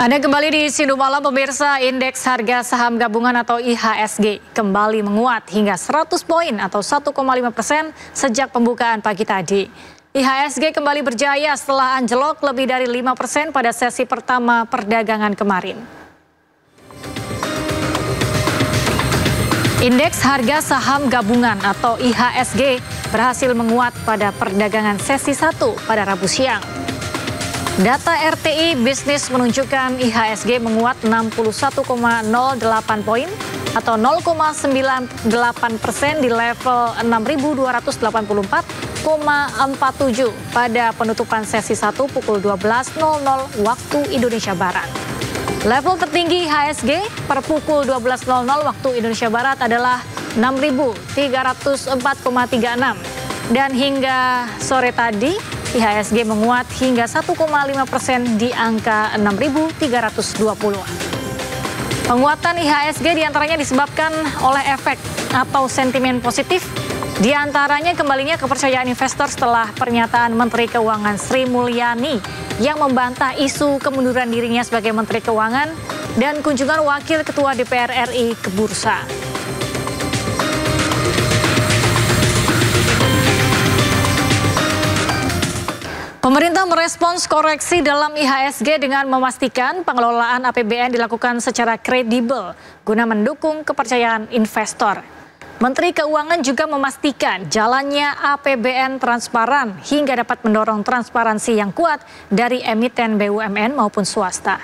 Anda kembali di Sindu Malam, pemirsa. Indeks harga saham gabungan atau IHSG kembali menguat hingga 100 poin atau 1,5% sejak pembukaan pagi tadi. IHSG kembali berjaya setelah anjlok lebih dari 5% pada sesi pertama perdagangan kemarin. Indeks harga saham gabungan atau IHSG berhasil menguat pada perdagangan sesi 1 pada Rabu siang. Data RTI Bisnis menunjukkan IHSG menguat 61,08 poin atau 0,98% di level 6.284,47 pada penutupan sesi 1 pukul 12.00 waktu Indonesia Barat. Level tertinggi IHSG per pukul 12.00 waktu Indonesia Barat adalah 6.304,36 dan hingga sore tadi IHSG menguat hingga 1,5% di angka 6.320. Penguatan IHSG diantaranya disebabkan oleh efek atau sentimen positif, diantaranya kembalinya kepercayaan investor setelah pernyataan Menteri Keuangan Sri Mulyani yang membantah isu kemunduran dirinya sebagai Menteri Keuangan dan kunjungan Wakil Ketua DPR RI ke bursa. Pemerintah merespons koreksi dalam IHSG dengan memastikan pengelolaan APBN dilakukan secara kredibel guna mendukung kepercayaan investor. Menteri Keuangan juga memastikan jalannya APBN transparan hingga dapat mendorong transparansi yang kuat dari emiten BUMN maupun swasta.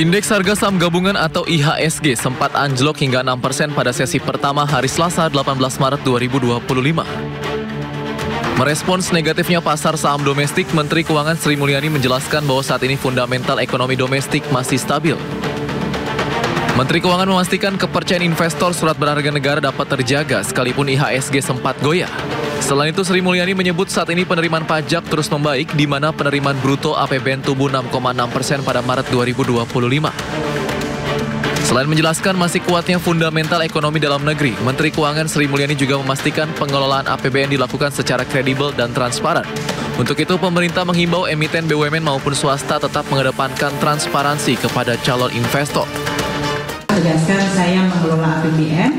Indeks harga saham gabungan atau IHSG sempat anjlok hingga 6% pada sesi pertama hari Selasa 18 Maret 2025. Merespons negatifnya pasar saham domestik, Menteri Keuangan Sri Mulyani menjelaskan bahwa saat ini fundamental ekonomi domestik masih stabil. Menteri Keuangan memastikan kepercayaan investor surat berharga negara dapat terjaga sekalipun IHSG sempat goyah. Selain itu, Sri Mulyani menyebut saat ini penerimaan pajak terus membaik, di mana penerimaan bruto APBN tumbuh 6,6% pada Maret 2025. Selain menjelaskan masih kuatnya fundamental ekonomi dalam negeri, Menteri Keuangan Sri Mulyani juga memastikan pengelolaan APBN dilakukan secara kredibel dan transparan. Untuk itu, pemerintah menghimbau emiten BUMN maupun swasta tetap mengedepankan transparansi kepada calon investor. Tegaskan saya mengelola APBN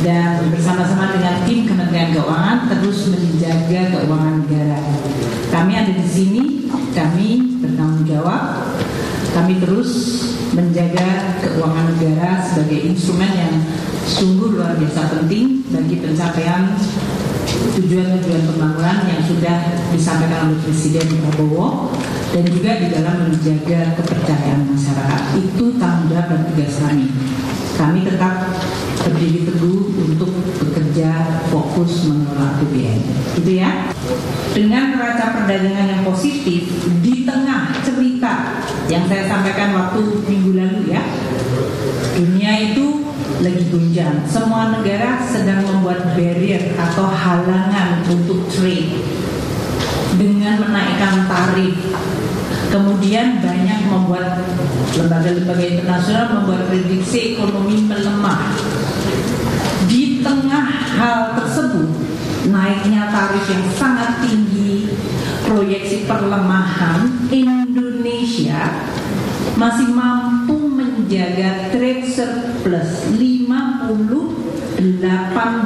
dan bersama-sama dengan tim Kementerian Keuangan terus menjaga keuangan negara. Kami ada di sini, kami bertanggung jawab, kami terus menjaga keuangan negara sebagai instrumen yang sungguh luar biasa penting bagi pencapaian tujuan-tujuan pembangunan yang sudah disampaikan oleh Presiden Prabowo dan juga di dalam menjaga kepercayaan masyarakat. Itu tanggung jawab dan tugas kami. Kami tetap berdiri teguh untuk bekerja fokus mengelola APBN. Gitu ya. Dengan neraca perdagangan yang positif di tengah cerita yang saya sampaikan waktu minggu lalu ya, dunia itu lagi gonjang. Semua negara sedang membuat barrier atau halangan untuk trade dengan menaikkan tarif. Kemudian banyak membuat lembaga-lembaga internasional membuat prediksi ekonomi melemah. Di tengah hal tersebut, naiknya tarif yang sangat tinggi, proyeksi perlemahan, Indonesia masih mampu menjaga trade surplus 58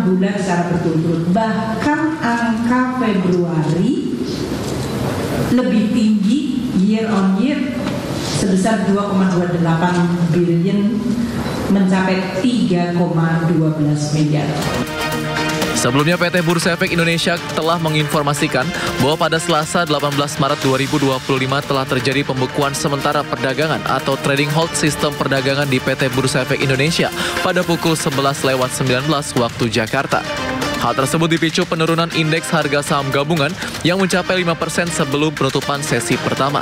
bulan secara berturut-turut. Bahkan angka Februari lebih tinggi year on year sebesar 2,28 billion mencapai 3,12 miliar. Sebelumnya PT Bursa Efek Indonesia telah menginformasikan bahwa pada Selasa 18 Maret 2025 telah terjadi pembekuan sementara perdagangan atau trading hold sistem perdagangan di PT Bursa Efek Indonesia pada pukul 11:19 waktu Jakarta. Hal tersebut dipicu penurunan indeks harga saham gabungan yang mencapai 5% sebelum penutupan sesi pertama.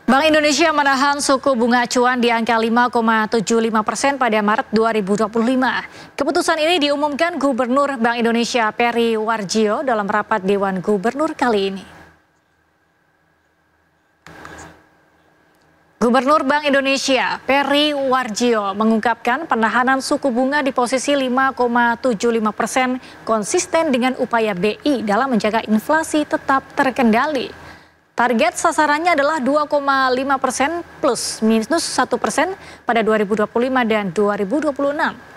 Bank Indonesia menahan suku bunga acuan di angka 5,75% pada Maret 2025. Keputusan ini diumumkan Gubernur Bank Indonesia Peri Warjio dalam rapat Dewan Gubernur kali ini. Gubernur Bank Indonesia Peri Warjio mengungkapkan penahanan suku bunga di posisi 5,75% konsisten dengan upaya BI dalam menjaga inflasi tetap terkendali. Target sasarannya adalah 2,5% plus minus 1% pada 2025 dan 2026.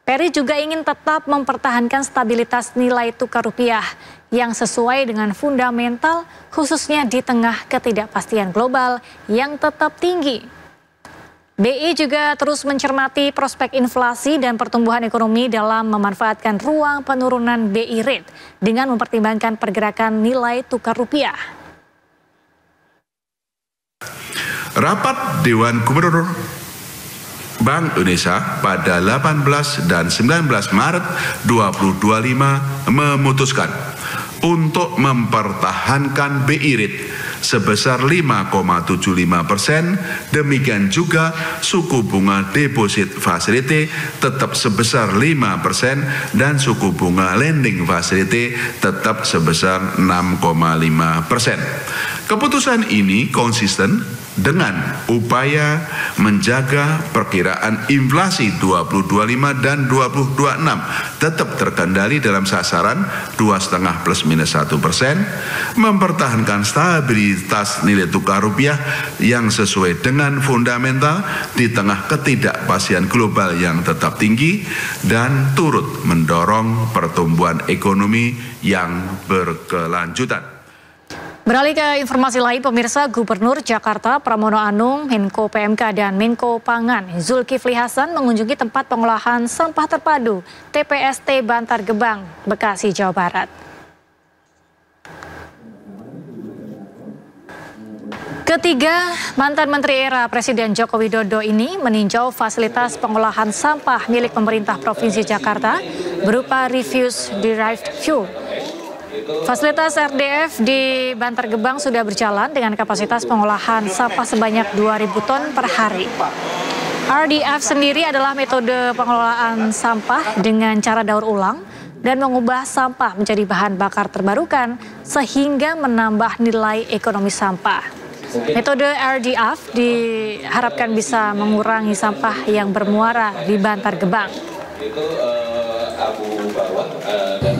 Peri juga ingin tetap mempertahankan stabilitas nilai tukar rupiah yang sesuai dengan fundamental khususnya di tengah ketidakpastian global yang tetap tinggi. BI juga terus mencermati prospek inflasi dan pertumbuhan ekonomi dalam memanfaatkan ruang penurunan BI rate dengan mempertimbangkan pergerakan nilai tukar rupiah. Rapat Dewan Gubernur Bank Indonesia pada 18 dan 19 Maret 2025 memutuskan untuk mempertahankan BI rate sebesar 5,75%, demikian juga suku bunga deposit facility tetap sebesar 5% dan suku bunga lending facility tetap sebesar 6,5%. Keputusan ini konsisten dengan upaya menjaga perkiraan inflasi 2025 dan 2026 tetap terkendali dalam sasaran 2,5 plus minus 1%, mempertahankan stabilitas nilai tukar rupiah yang sesuai dengan fundamental di tengah ketidakpastian global yang tetap tinggi, dan turut mendorong pertumbuhan ekonomi yang berkelanjutan. Beralih ke informasi lain, pemirsa, Gubernur Jakarta Pramono Anung, Menko PMK dan Menko Pangan Zulkifli Hasan mengunjungi tempat pengolahan sampah terpadu TPST Bantar Gebang, Bekasi, Jawa Barat. Ketiga mantan Menteri era Presiden Joko Widodo ini meninjau fasilitas pengolahan sampah milik pemerintah Provinsi Jakarta berupa refuse derived fuel. Fasilitas RDF di Bantar Gebang sudah berjalan dengan kapasitas pengolahan sampah sebanyak 2.000 ton per hari. RDF sendiri adalah metode pengelolaan sampah dengan cara daur ulang dan mengubah sampah menjadi bahan bakar terbarukan sehingga menambah nilai ekonomi sampah. Metode RDF diharapkan bisa mengurangi sampah yang bermuara di Bantar Gebang.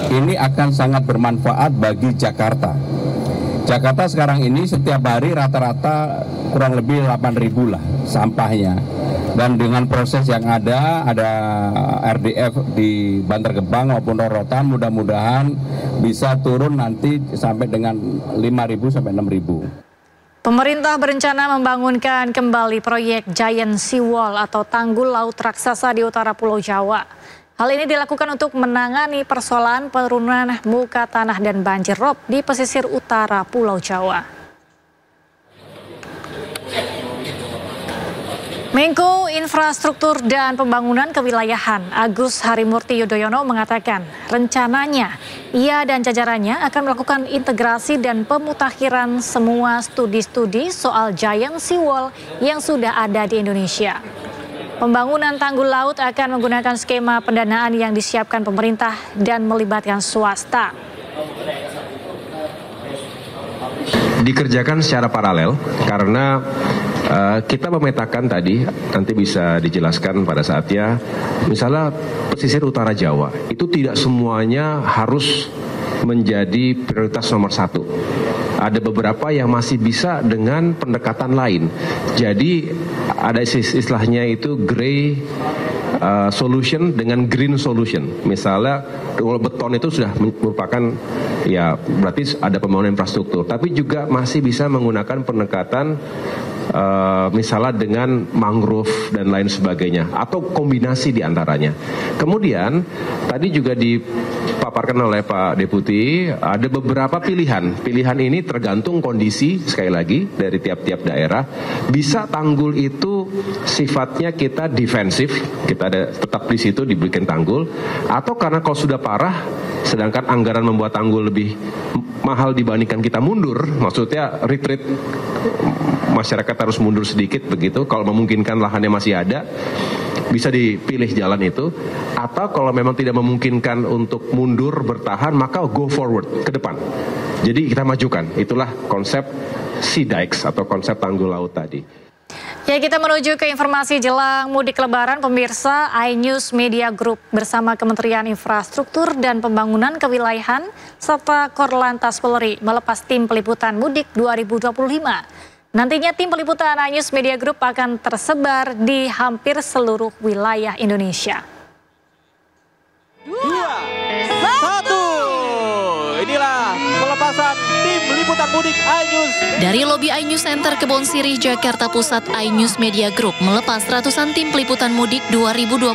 Ini akan sangat bermanfaat bagi Jakarta. Jakarta sekarang ini setiap hari rata-rata kurang lebih 8.000 lah sampahnya. Dan dengan proses yang ada RDF di Bantar Gebang maupun Rorotan, mudah-mudahan bisa turun nanti sampai dengan 5.000 sampai 6.000. Pemerintah berencana membangunkan kembali proyek Giant Seawall atau tanggul laut raksasa di utara Pulau Jawa. Hal ini dilakukan untuk menangani persoalan penurunan muka tanah dan banjir rob di pesisir utara Pulau Jawa. Menko Infrastruktur dan Pembangunan Kewilayahan Agus Harimurti Yudhoyono mengatakan rencananya ia dan jajarannya akan melakukan integrasi dan pemutakhiran semua studi-studi soal Giant Seawall yang sudah ada di Indonesia. Pembangunan tanggul laut akan menggunakan skema pendanaan yang disiapkan pemerintah dan melibatkan swasta. Dikerjakan secara paralel karena kita memetakan tadi, nanti bisa dijelaskan pada saatnya, misalnya pesisir utara Jawa, itu tidak semuanya harus menjadi prioritas nomor 1. Ada beberapa yang masih bisa dengan pendekatan lain. Jadi ada istilahnya itu gray solution dengan green solution. Misalnya kalau beton itu sudah merupakan ya berarti ada pembangunan infrastruktur, tapi juga masih bisa menggunakan pendekatan misalnya dengan mangrove dan lain sebagainya atau kombinasi di antaranya. Kemudian tadi juga dipaparkan oleh Pak Deputi ada beberapa pilihan. Pilihan ini tergantung kondisi sekali lagi dari tiap-tiap daerah. Bisa tanggul itu sifatnya kita defensif, kita ada tetap di situ dibikin tanggul, atau karena kalau sudah parah sedangkan anggaran membuat tanggul lebih mahal dibandingkan kita mundur, maksudnya retreat, masyarakat harus mundur sedikit begitu, kalau memungkinkan lahannya masih ada, bisa dipilih jalan itu. Atau kalau memang tidak memungkinkan untuk mundur bertahan, maka go forward, ke depan. Jadi kita majukan, itulah konsep Sea Dikes atau konsep tanggul laut tadi. Ya, kita menuju ke informasi jelang mudik lebaran. Pemirsa, iNews Media Group bersama Kementerian Infrastruktur dan Pembangunan Kewilayahan serta Korlantas Polri melepas tim peliputan mudik 2025. Nantinya tim peliputan iNews Media Group akan tersebar di hampir seluruh wilayah Indonesia. 2, 1, inilah pelepasan tim liputan mudik iNews. Dari lobi iNews Center Kebon Sirih, Jakarta Pusat, iNews Media Group melepas ratusan tim peliputan mudik 2025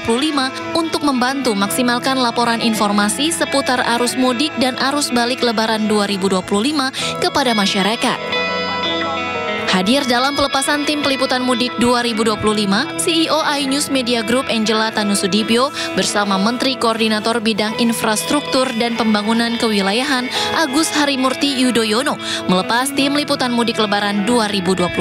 untuk membantu maksimalkan laporan informasi seputar arus mudik dan arus balik Lebaran 2025 kepada masyarakat. Hadir dalam pelepasan tim peliputan mudik 2025, CEO iNews Media Group Angela Tanusudibyo bersama Menteri Koordinator Bidang Infrastruktur dan Pembangunan Kewilayahan Agus Harimurti Yudhoyono melepas tim liputan mudik Lebaran 2025.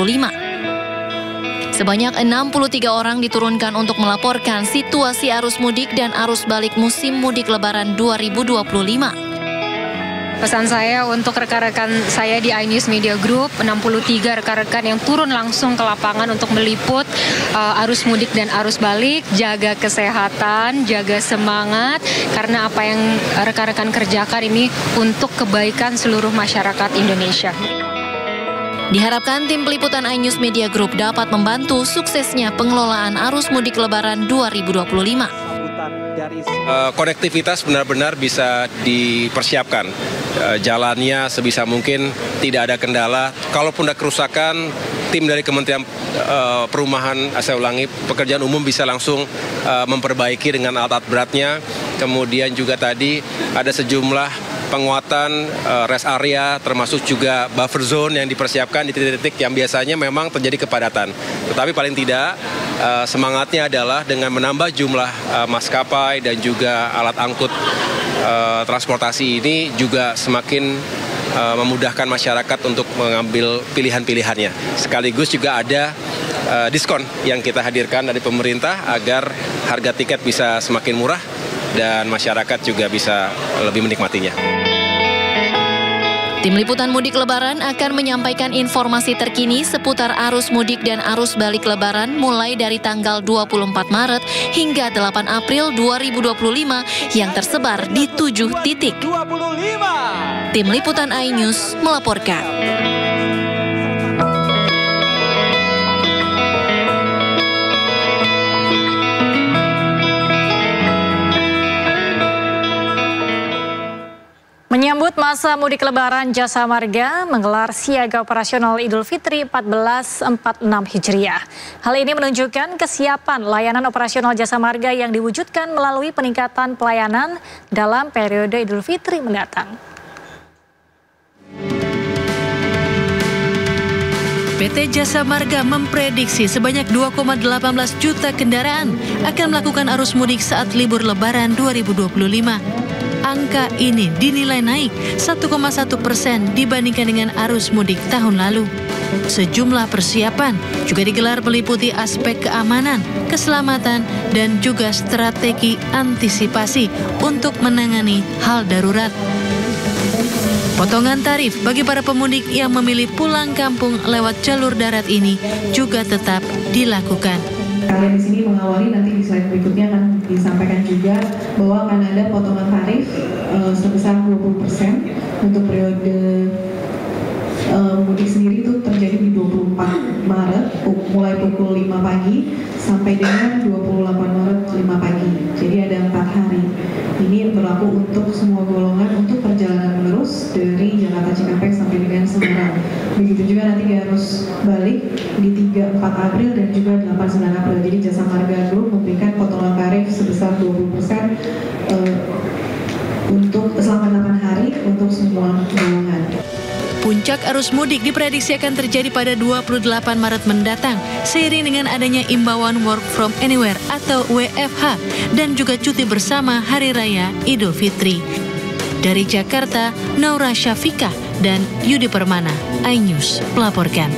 Sebanyak 63 orang diturunkan untuk melaporkan situasi arus mudik dan arus balik musim mudik Lebaran 2025. Pesan saya untuk rekan-rekan saya di iNews Media Group, 63 rekan-rekan yang turun langsung ke lapangan untuk meliput arus mudik dan arus balik, jaga kesehatan, jaga semangat, karena apa yang rekan-rekan kerjakan ini untuk kebaikan seluruh masyarakat Indonesia. Diharapkan tim peliputan iNews Media Group dapat membantu suksesnya pengelolaan arus mudik Lebaran 2025. Konektivitas benar-benar bisa dipersiapkan. Jalannya sebisa mungkin tidak ada kendala. Kalaupun ada kerusakan, tim dari Kementerian Perumahan, saya ulangi, Pekerjaan Umum bisa langsung memperbaiki dengan alat-alat beratnya. Kemudian juga tadi ada sejumlah penguatan rest area, termasuk juga buffer zone yang dipersiapkan di titik-titik yang biasanya memang terjadi kepadatan. Tetapi paling tidak semangatnya adalah dengan menambah jumlah maskapai dan juga alat angkut transportasi ini juga semakin memudahkan masyarakat untuk mengambil pilihan-pilihannya. Sekaligus juga ada diskon yang kita hadirkan dari pemerintah agar harga tiket bisa semakin murah dan masyarakat juga bisa lebih menikmatinya. Tim Liputan Mudik Lebaran akan menyampaikan informasi terkini seputar arus mudik dan arus balik Lebaran mulai dari tanggal 24 Maret hingga 8 April 2025 yang tersebar di 7 titik. Tim Liputan iNews melaporkan. Menyambut masa mudik Lebaran, Jasa Marga menggelar siaga operasional Idul Fitri 1446 Hijriah. Hal ini menunjukkan kesiapan layanan operasional Jasa Marga yang diwujudkan melalui peningkatan pelayanan dalam periode Idul Fitri mendatang. PT Jasa Marga memprediksi sebanyak 2,18 juta kendaraan akan melakukan arus mudik saat libur Lebaran 2025. Angka ini dinilai naik 1,1% dibandingkan dengan arus mudik tahun lalu. Sejumlah persiapan juga digelar meliputi aspek keamanan, keselamatan, dan juga strategi antisipasi untuk menangani hal darurat. Potongan tarif bagi para pemudik yang memilih pulang kampung lewat jalur darat ini juga tetap dilakukan. Kalian di sini mengawali, nanti di slide berikutnya akan disampaikan juga bahwa akan ada potongan tarif sebesar 20% untuk periode mudik sendiri itu terjadi di 24 Maret mulai pukul 5 pagi sampai dengan 28 Maret 5 pagi. Jadi ada 4 hari. Ini berlaku untuk semua golongan untuk perjalanan menerus dari Jakarta Cikampek sampai dengan Semarang. Begitu juga nanti di arus balik di 3-4 April dan juga 8-9 April. Jadi Jasa Marga Group memberikan potongan tarif sebesar 20% untuk selama 8 hari untuk semua golongan. Puncak arus mudik diprediksi akan terjadi pada 28 Maret mendatang, seiring dengan adanya imbauan work from anywhere atau WFH dan juga cuti bersama Hari Raya Idul Fitri. Dari Jakarta, Naura Syafika dan Yudi Permana, iNews melaporkan.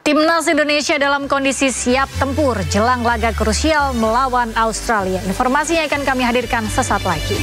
Timnas Indonesia dalam kondisi siap tempur jelang laga krusial melawan Australia. Informasinya akan kami hadirkan sesaat lagi.